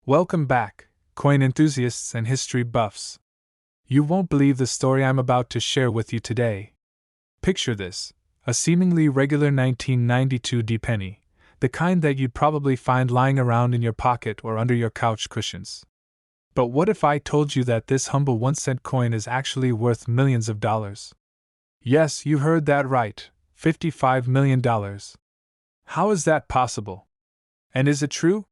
Welcome back, coin enthusiasts and history buffs. You won't believe the story I'm about to share with you today. Picture this, a seemingly regular 1992 D-penny, the kind that you'd probably find lying around in your pocket or under your couch cushions. But what if I told you that this humble 1-cent coin is actually worth millions of dollars? Yes, you heard that right, $55 million. How is that possible? And is it true?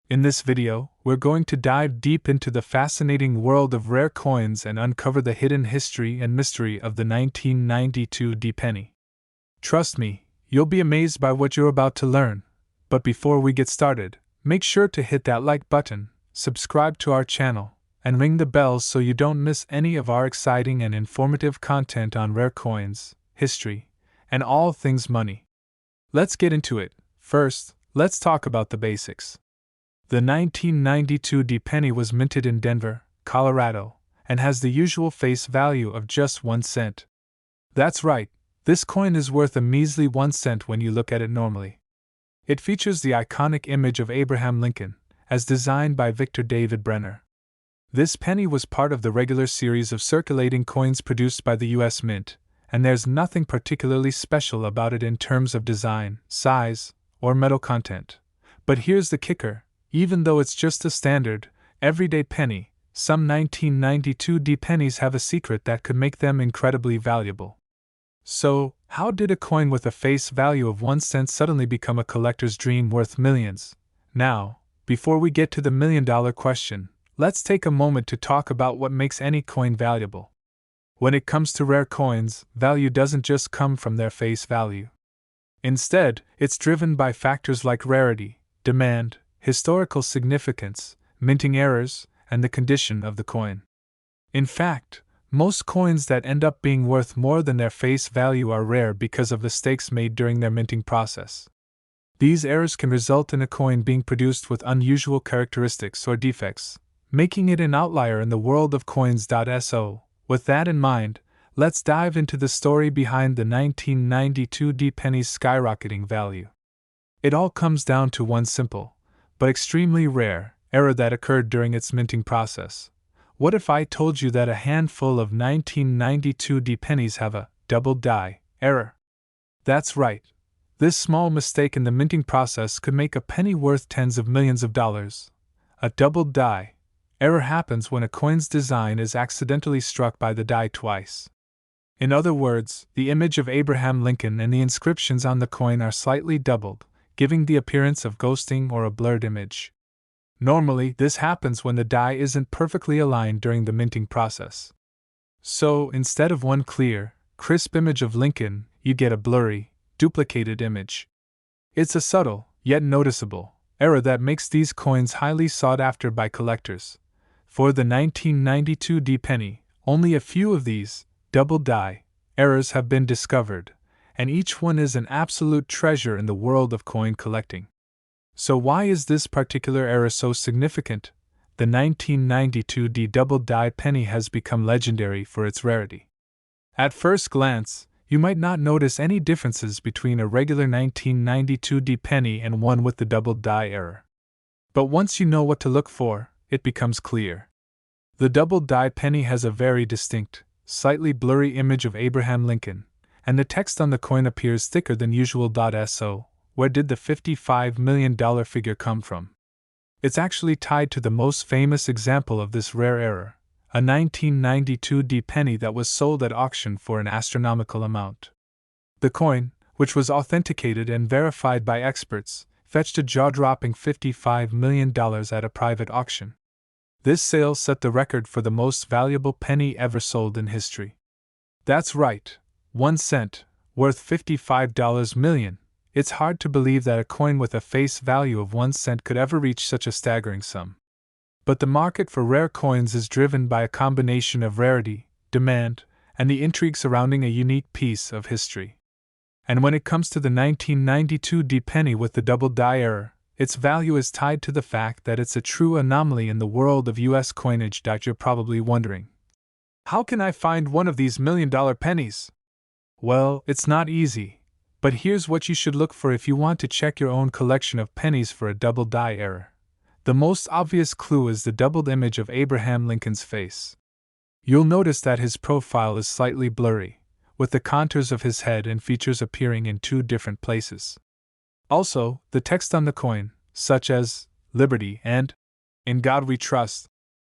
In this video, we're going to dive deep into the fascinating world of rare coins and uncover the hidden history and mystery of the 1992 D-penny. Trust me, you'll be amazed by what you're about to learn. But before we get started, make sure to hit that like button, subscribe to our channel, and ring the bell so you don't miss any of our exciting and informative content on rare coins, history, and all things money. Let's get into it. First, let's talk about the basics. The 1992 D-penny was minted in Denver, Colorado, and has the usual face value of just 1 cent. That's right, this coin is worth a measly 1 cent when you look at it normally. It features the iconic image of Abraham Lincoln, as designed by Victor David Brenner. This penny was part of the regular series of circulating coins produced by the U.S. Mint, and there's nothing particularly special about it in terms of design, size, or metal content. But here's the kicker. Even though it's just a standard, everyday penny, some 1992 D-pennies have a secret that could make them incredibly valuable. So, how did a coin with a face value of 1 cent suddenly become a collector's dream worth millions? Now, before we get to the million-dollar question, let's take a moment to talk about what makes any coin valuable. When it comes to rare coins, value doesn't just come from their face value. Instead, it's driven by factors like rarity, demand, historical significance, minting errors, and the condition of the coin. In fact, most coins that end up being worth more than their face value are rare because of mistakes made during their minting process. These errors can result in a coin being produced with unusual characteristics or defects, making it an outlier in the world of coins.so. With that in mind, let's dive into the story behind the 1992 D-penny's skyrocketing value. It all comes down to one simple, but extremely rare, error that occurred during its minting process. What if I told you that a handful of 1992 D-pennies have a double die error? That's right. This small mistake in the minting process could make a penny worth tens of millions of dollars. A double die error happens when a coin's design is accidentally struck by the die twice. In other words, the image of Abraham Lincoln and the inscriptions on the coin are slightly doubled, giving the appearance of ghosting or a blurred image. Normally, this happens when the die isn't perfectly aligned during the minting process. So, instead of one clear, crisp image of Lincoln, you get a blurry, duplicated image. It's a subtle, yet noticeable, error that makes these coins highly sought after by collectors. For the 1992 D-penny, only a few of these double die errors have been discovered, and each one is an absolute treasure in the world of coin collecting. So why is this particular error so significant? The 1992 D double die penny has become legendary for its rarity. At first glance, you might not notice any differences between a regular 1992 D penny and one with the double die error. But once you know what to look for, it becomes clear. The double die penny has a very distinct, slightly blurry image of Abraham Lincoln, and the text on the coin appears thicker than usual. So, where did the $55 million figure come from? It's actually tied to the most famous example of this rare error, a 1992 D-penny that was sold at auction for an astronomical amount. The coin, which was authenticated and verified by experts, fetched a jaw-dropping $55 million at a private auction. This sale set the record for the most valuable penny ever sold in history. That's right, 1 cent, worth $55 million. It's hard to believe that a coin with a face value of 1 cent could ever reach such a staggering sum. But the market for rare coins is driven by a combination of rarity, demand, and the intrigue surrounding a unique piece of history. And when it comes to the 1992 D-penny with the double die error, its value is tied to the fact that it's a true anomaly in the world of US coinage. You're probably wondering, how can I find one of these million-dollar pennies? Well, it's not easy, but here's what you should look for if you want to check your own collection of pennies for a double die error. The most obvious clue is the doubled image of Abraham Lincoln's face. You'll notice that his profile is slightly blurry, with the contours of his head and features appearing in two different places. Also, the text on the coin, such as Liberty and In God We Trust,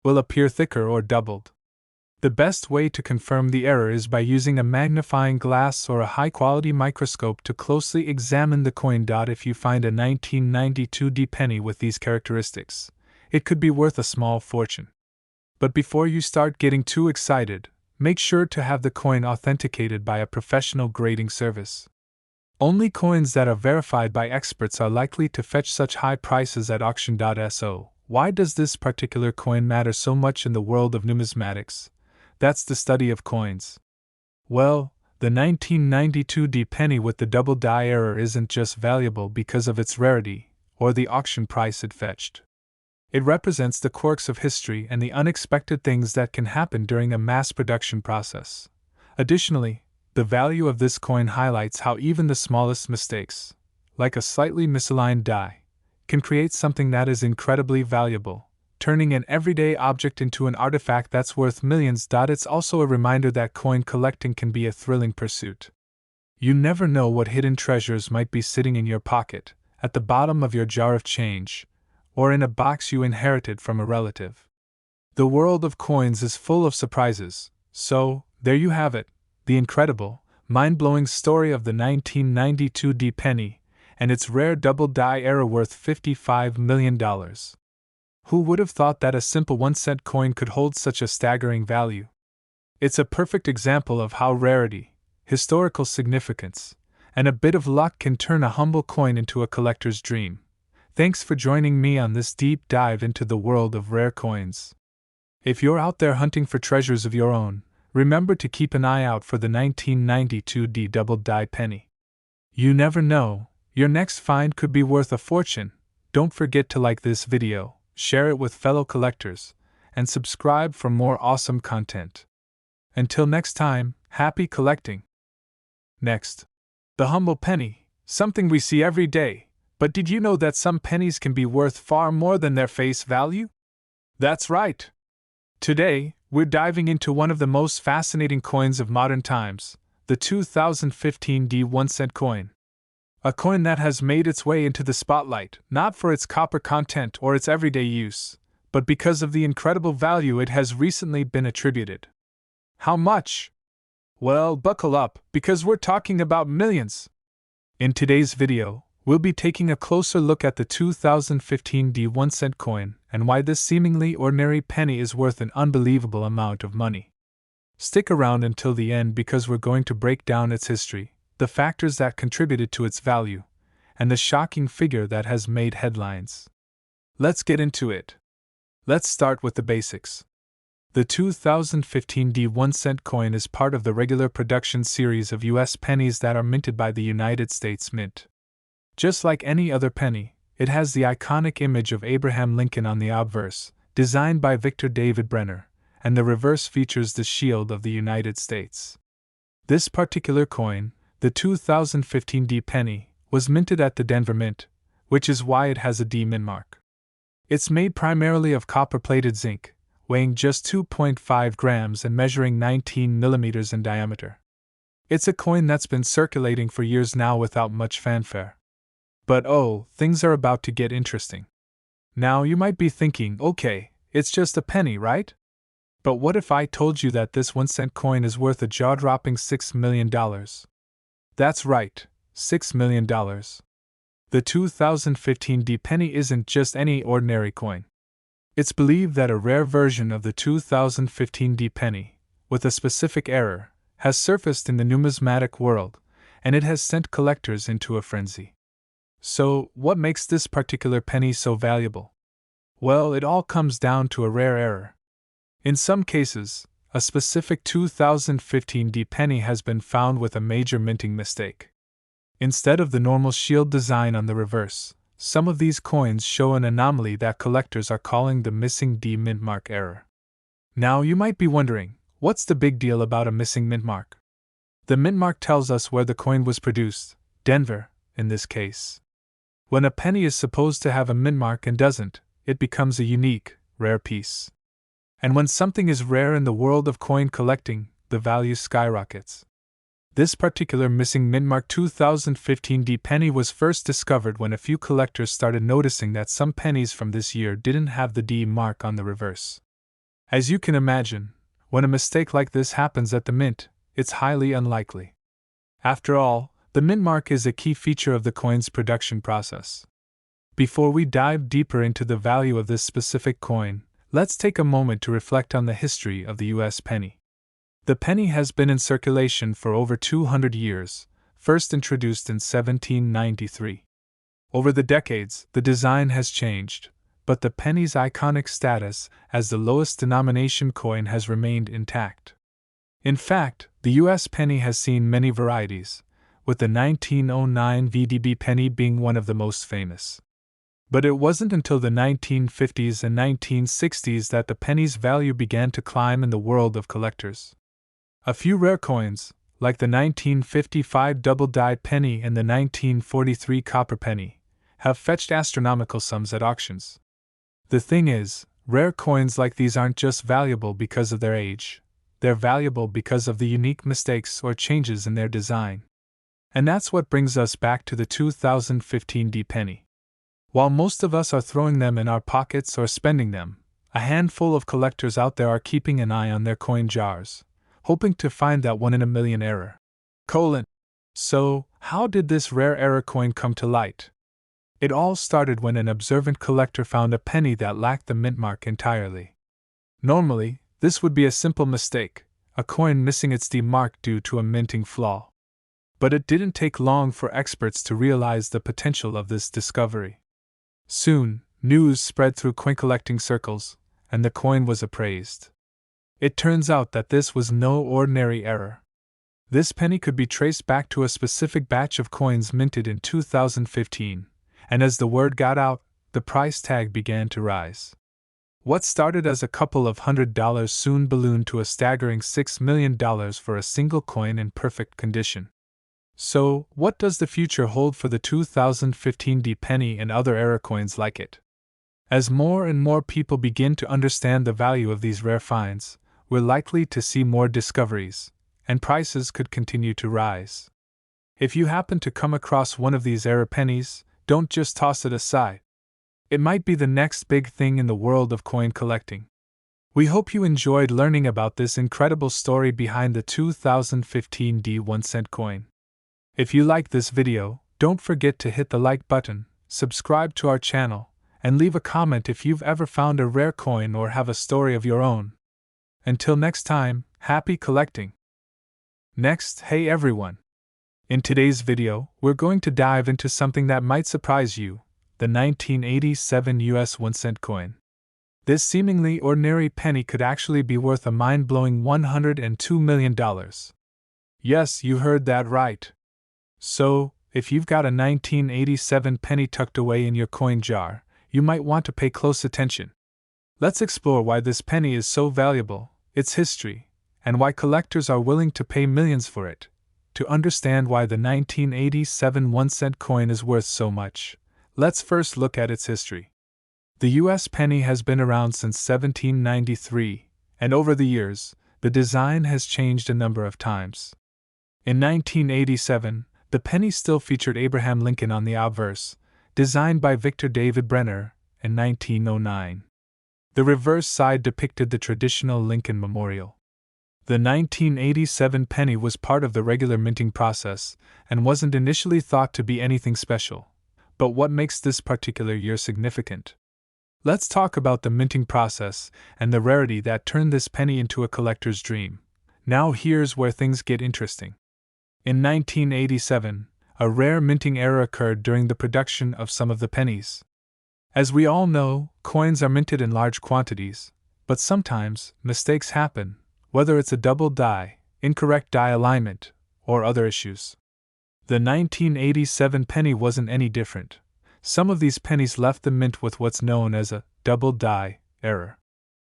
will appear thicker or doubled. The best way to confirm the error is by using a magnifying glass or a high-quality microscope to closely examine the coin. If you find a 1992 D penny with these characteristics, it could be worth a small fortune. But before you start getting too excited, make sure to have the coin authenticated by a professional grading service. Only coins that are verified by experts are likely to fetch such high prices at auction. So, why does this particular coin matter so much in the world of numismatics? That's the study of coins. Well, the 1992 D penny with the double die error isn't just valuable because of its rarity or the auction price it fetched. It represents the quirks of history and the unexpected things that can happen during a mass production process. Additionally, the value of this coin highlights how even the smallest mistakes, like a slightly misaligned die, can create something that is incredibly valuable, turning an everyday object into an artifact that's worth millions. It's also a reminder that coin collecting can be a thrilling pursuit. You never know what hidden treasures might be sitting in your pocket, at the bottom of your jar of change, or in a box you inherited from a relative. The world of coins is full of surprises, so, there you have it, the incredible, mind-blowing story of the 1992 D penny, and its rare double die error worth $55 million. Who would have thought that a simple 1-cent coin could hold such a staggering value? It's a perfect example of how rarity, historical significance, and a bit of luck can turn a humble coin into a collector's dream. Thanks for joining me on this deep dive into the world of rare coins. If you're out there hunting for treasures of your own, remember to keep an eye out for the 1992 D double die penny. You never know, your next find could be worth a fortune. Don't forget to like this video, share it with fellow collectors, and subscribe for more awesome content. Until next time, happy collecting! Next, the humble penny, something we see every day, but did you know that some pennies can be worth far more than their face value? That's right! Today, we're diving into one of the most fascinating coins of modern times, the 2015 D 1-cent coin. A coin that has made its way into the spotlight, not for its copper content or its everyday use, but because of the incredible value it has recently been attributed. How much? Well, buckle up, because we're talking about millions. In today's video, we'll be taking a closer look at the 2015 D 1-cent coin and why this seemingly ordinary penny is worth an unbelievable amount of money. Stick around until the end because we're going to break down its history, the factors that contributed to its value, and the shocking figure that has made headlines. Let's get into it. Let's start with the basics. The 2015 D 1-cent coin is part of the regular production series of U.S. pennies that are minted by the United States Mint. Just like any other penny, it has the iconic image of Abraham Lincoln on the obverse, designed by Victor David Brenner, and the reverse features the shield of the United States. This particular coin, the 2015 D penny, was minted at the Denver Mint, which is why it has a D mint mark. It's made primarily of copper-plated zinc, weighing just 2.5 grams and measuring 19 millimeters in diameter. It's a coin that's been circulating for years now without much fanfare. But oh, things are about to get interesting. Now you might be thinking, okay, it's just a penny, right? But what if I told you that this 1-cent coin is worth a jaw-dropping $6 million? That's right, $6 million. The 2015 D penny isn't just any ordinary coin. It's believed that a rare version of the 2015 D penny, with a specific error, has surfaced in the numismatic world, and it has sent collectors into a frenzy. So, what makes this particular penny so valuable? Well, it all comes down to a rare error. In some cases, a specific 2015 D penny has been found with a major minting mistake. Instead of the normal shield design on the reverse, some of these coins show an anomaly that collectors are calling the missing D mint mark error. Now you might be wondering, what's the big deal about a missing mint mark? The mint mark tells us where the coin was produced, Denver, in this case. When a penny is supposed to have a mint mark and doesn't, it becomes a unique, rare piece. And when something is rare in the world of coin collecting, the value skyrockets. This particular missing Mintmark 2015 D penny was first discovered when a few collectors started noticing that some pennies from this year didn't have the D mark on the reverse. As you can imagine, when a mistake like this happens at the mint, it's highly unlikely. After all, the mint mark is a key feature of the coin's production process. Before we dive deeper into the value of this specific coin, let's take a moment to reflect on the history of the US penny. The penny has been in circulation for over 200 years, first introduced in 1793. Over the decades, the design has changed, but the penny's iconic status as the lowest denomination coin has remained intact. In fact, the US penny has seen many varieties, with the 1909 VDB penny being one of the most famous. But it wasn't until the 1950s and 1960s that the penny's value began to climb in the world of collectors. A few rare coins, like the 1955 double-dyed penny and the 1943 copper penny, have fetched astronomical sums at auctions. The thing is, rare coins like these aren't just valuable because of their age, they're valuable because of the unique mistakes or changes in their design. And that's what brings us back to the 2015 D penny. While most of us are throwing them in our pockets or spending them, a handful of collectors out there are keeping an eye on their coin jars, hoping to find that 1 in a million error. So, how did this rare error coin come to light? It all started when an observant collector found a penny that lacked the mint mark entirely. Normally, this would be a simple mistake, a coin missing its D mark due to a minting flaw. But it didn't take long for experts to realize the potential of this discovery. Soon, news spread through coin collecting circles, and the coin was appraised. It turns out that this was no ordinary error. This penny could be traced back to a specific batch of coins minted in 2015, and as the word got out, the price tag began to rise. What started as a couple of $100 soon ballooned to a staggering $6 million for a single coin in perfect condition. So, what does the future hold for the 2015 D penny and other error coins like it? As more and more people begin to understand the value of these rare finds, we're likely to see more discoveries, and prices could continue to rise. If you happen to come across one of these error pennies, don't just toss it aside. It might be the next big thing in the world of coin collecting. We hope you enjoyed learning about this incredible story behind the 2015 D 1-cent coin. If you liked this video, don't forget to hit the like button, subscribe to our channel, and leave a comment if you've ever found a rare coin or have a story of your own. Until next time, happy collecting! Next, hey everyone! In today's video, we're going to dive into something that might surprise you, the 1987 US 1-cent coin. This seemingly ordinary penny could actually be worth a mind-blowing $102 million. Yes, you heard that right. So, if you've got a 1987 penny tucked away in your coin jar, you might want to pay close attention. Let's explore why this penny is so valuable, its history, and why collectors are willing to pay millions for it. To understand why the 1987 1-cent coin is worth so much, let's first look at its history. The US penny has been around since 1793, and over the years, the design has changed a number of times. In 1987, the penny still featured Abraham Lincoln on the obverse, designed by Victor David Brenner, in 1909. The reverse side depicted the traditional Lincoln Memorial. The 1987 penny was part of the regular minting process and wasn't initially thought to be anything special. But what makes this particular year significant? Let's talk about the minting process and the rarity that turned this penny into a collector's dream. Now here's where things get interesting. In 1987, a rare minting error occurred during the production of some of the pennies. As we all know, coins are minted in large quantities, but sometimes mistakes happen, whether it's a double die, incorrect die alignment, or other issues. The 1987 penny wasn't any different. Some of these pennies left the mint with what's known as a double die error.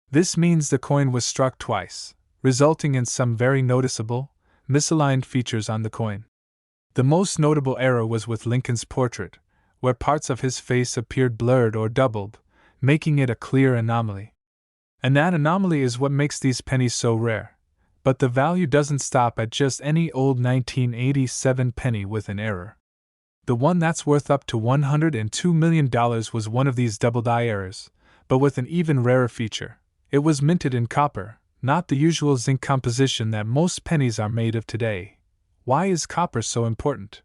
This means the coin was struck twice, resulting in some very noticeable, misaligned features on the coin. The most notable error was with Lincoln's portrait, where parts of his face appeared blurred or doubled, making it a clear anomaly. And that anomaly is what makes these pennies so rare. But the value doesn't stop at just any old 1987 penny with an error. The one that's worth up to $102 million was one of these double die errors, but with an even rarer feature. It was minted in copper, not the usual zinc composition that most pennies are made of today. Why is copper so important?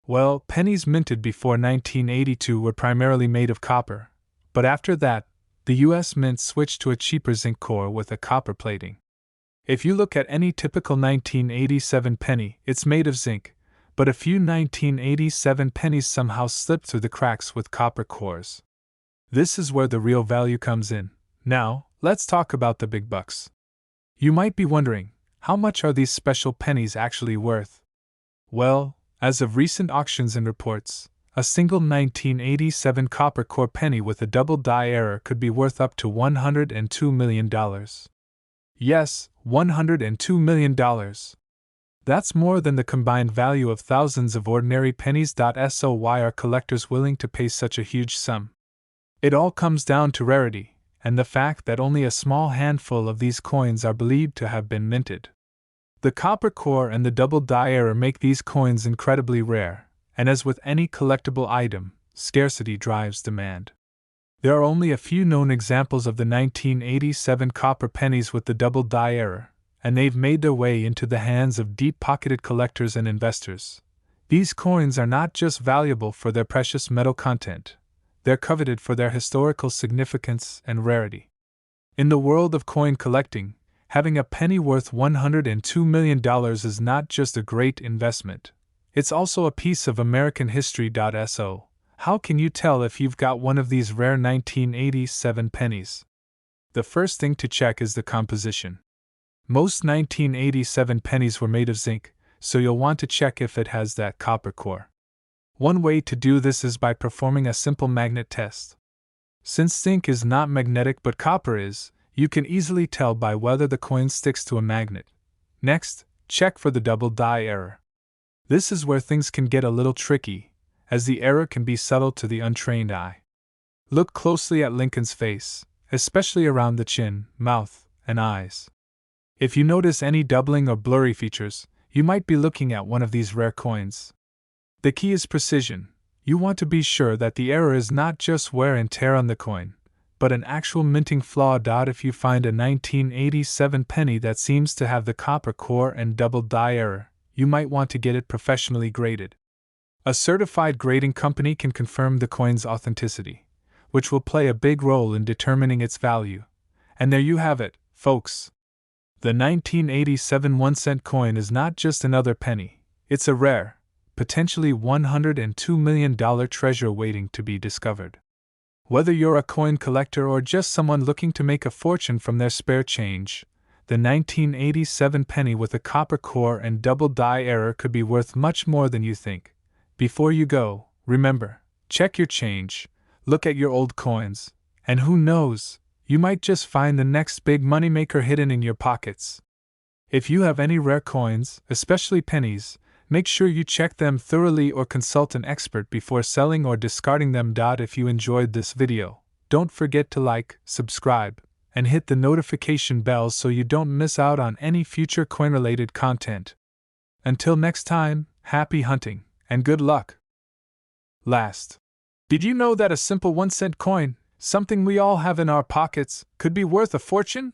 Well, pennies minted before 1982 were primarily made of copper, but after that, the US Mint switched to a cheaper zinc core with a copper plating. If you look at any typical 1987 penny, it's made of zinc, but a few 1987 pennies somehow slipped through the cracks with copper cores. This is where the real value comes in. Now, let's talk about the big bucks. You might be wondering, how much are these special pennies actually worth? Well, as of recent auctions and reports, a single 1987 copper core penny with a double die error could be worth up to $102 million. Yes, $102 million. That's more than the combined value of thousands of ordinary pennies. So why are collectors willing to pay such a huge sum? It all comes down to rarity, and the fact that only a small handful of these coins are believed to have been minted. The copper core and the double die error make these coins incredibly rare, and as with any collectible item, scarcity drives demand. There are only a few known examples of the 1987 copper pennies with the double die error, and they've made their way into the hands of deep-pocketed collectors and investors. These coins are not just valuable for their precious metal content, they're coveted for their historical significance and rarity. In the world of coin collecting, having a penny worth $102 million is not just a great investment, it's also a piece of American history. So, how can you tell if you've got one of these rare 1987 pennies? The first thing to check is the composition. Most 1987 pennies were made of zinc, so you'll want to check if it has that copper core. One way to do this is by performing a simple magnet test. Since zinc is not magnetic but copper is, you can easily tell by whether the coin sticks to a magnet. Next, check for the double die error. This is where things can get a little tricky, as the error can be subtle to the untrained eye. Look closely at Lincoln's face, especially around the chin, mouth, and eyes. If you notice any doubling or blurry features, you might be looking at one of these rare coins. The key is precision. You want to be sure that the error is not just wear and tear on the coin, but an actual minting flaw. If you find a 1987 penny that seems to have the copper core and double die error, you might want to get it professionally graded. A certified grading company can confirm the coin's authenticity, which will play a big role in determining its value. And there you have it, folks. The 1987 1-cent coin is not just another penny, it's a rare, potentially $102 million treasure waiting to be discovered. Whether you're a coin collector or just someone looking to make a fortune from their spare change, the 1987 penny with a copper core and double die error could be worth much more than you think. Before you go, remember, check your change, look at your old coins, and who knows, you might just find the next big moneymaker hidden in your pockets. If you have any rare coins, especially pennies, make sure you check them thoroughly or consult an expert before selling or discarding them. If you enjoyed this video, don't forget to like, subscribe, and hit the notification bell so you don't miss out on any future coin-related content. Until next time, happy hunting, and good luck! Last, did you know that a simple 1-cent coin, something we all have in our pockets, could be worth a fortune?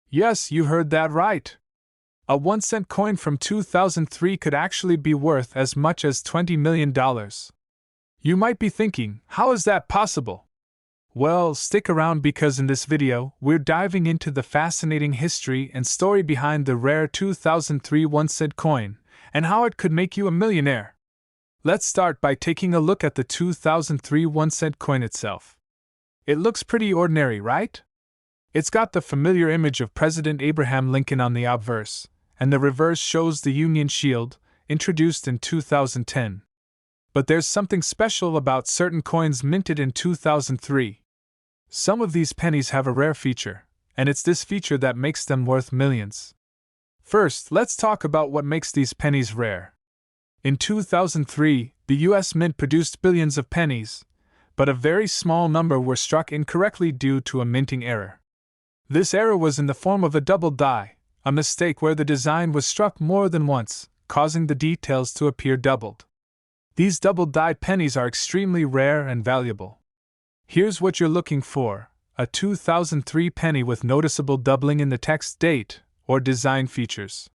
Yes, you heard that right! A 1-cent coin from 2003 could actually be worth as much as $20 million. You might be thinking, how is that possible? Well, stick around because in this video, we're diving into the fascinating history and story behind the rare 2003 1-cent coin, and how it could make you a millionaire. Let's start by taking a look at the 2003 1-cent coin itself. It looks pretty ordinary, right? It's got the familiar image of President Abraham Lincoln on the obverse, and the reverse shows the Union Shield, introduced in 2010. But there's something special about certain coins minted in 2003. Some of these pennies have a rare feature, and it's this feature that makes them worth millions. First, let's talk about what makes these pennies rare. In 2003, the US Mint produced billions of pennies, but a very small number were struck incorrectly due to a minting error. This error was in the form of a double die, a mistake where the design was struck more than once, causing the details to appear doubled. These double-dyed pennies are extremely rare and valuable. Here's what you're looking for: a 2003 penny with noticeable doubling in the text, date, or design features.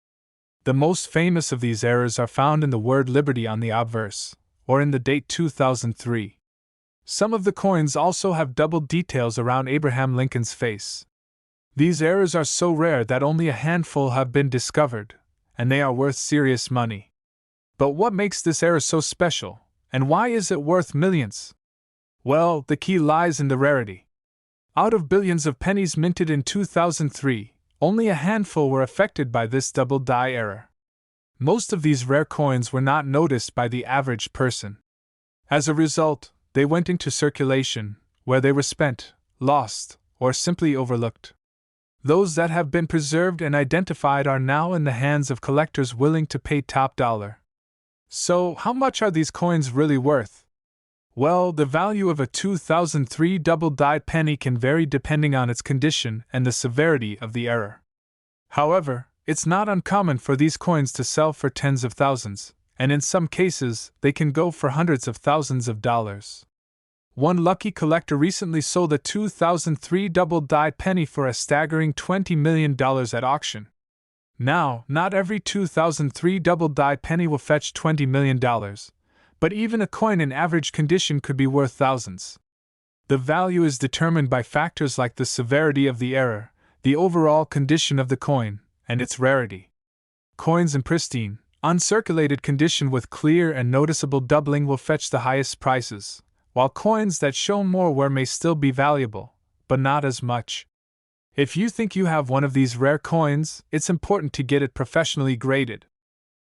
The most famous of these errors are found in the word liberty on the obverse, or in the date 2003. Some of the coins also have doubled details around Abraham Lincoln's face. These errors are so rare that only a handful have been discovered, and they are worth serious money. But what makes this error so special, and why is it worth millions? Well, the key lies in the rarity. Out of billions of pennies minted in 2003, only a handful were affected by this double die error. Most of these rare coins were not noticed by the average person. As a result, they went into circulation, where they were spent, lost, or simply overlooked. Those that have been preserved and identified are now in the hands of collectors willing to pay top dollar. So, how much are these coins really worth? Well, the value of a 2003 double-dyed penny can vary depending on its condition and the severity of the error. However, it's not uncommon for these coins to sell for tens of thousands, and in some cases, they can go for hundreds of thousands of dollars. One lucky collector recently sold a 2003 double-dyed penny for a staggering $20 million at auction. Now, not every 2003 double-dyed penny will fetch $20 million, but even a coin in average condition could be worth thousands. The value is determined by factors like the severity of the error, the overall condition of the coin, and its rarity. Coins in pristine, uncirculated condition with clear and noticeable doubling will fetch the highest prices, while coins that show more wear may still be valuable, but not as much. If you think you have one of these rare coins, it's important to get it professionally graded.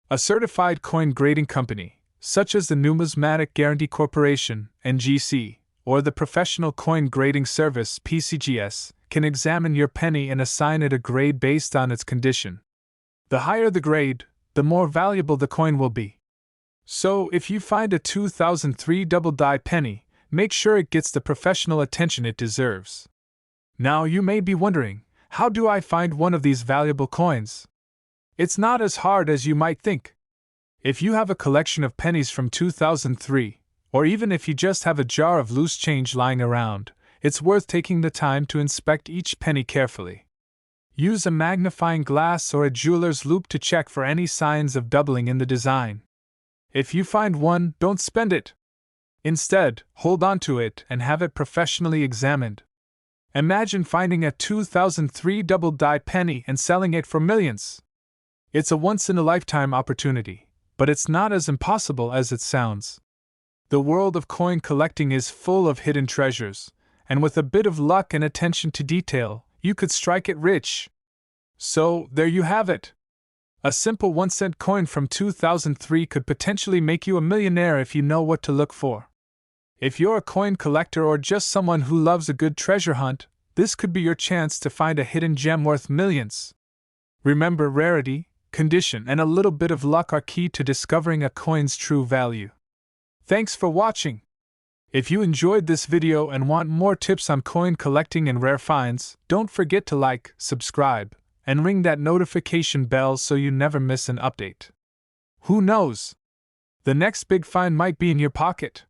A certified coin grading company, such as the Numismatic Guarantee Corporation, NGC, or the Professional Coin Grading Service, PCGS, can examine your penny and assign it a grade based on its condition. The higher the grade, the more valuable the coin will be. So, if you find a 2003 double-dyed penny, make sure it gets the professional attention it deserves. Now you may be wondering, how do I find one of these valuable coins? It's not as hard as you might think. If you have a collection of pennies from 2003, or even if you just have a jar of loose change lying around, it's worth taking the time to inspect each penny carefully. Use a magnifying glass or a jeweler's loupe to check for any signs of doubling in the design. If you find one, don't spend it. Instead, hold on to it and have it professionally examined. Imagine finding a 2003 double-dyed penny and selling it for millions. It's a once-in-a-lifetime opportunity, but it's not as impossible as it sounds. The world of coin collecting is full of hidden treasures, and with a bit of luck and attention to detail, you could strike it rich. So, there you have it. A simple 1-cent coin from 2003 could potentially make you a millionaire if you know what to look for. If you're a coin collector or just someone who loves a good treasure hunt, this could be your chance to find a hidden gem worth millions. Remember, rarity, condition, and a little bit of luck are key to discovering a coin's true value. Thanks for watching. If you enjoyed this video and want more tips on coin collecting and rare finds, don't forget to like, subscribe, and ring that notification bell so you never miss an update. Who knows? The next big find might be in your pocket.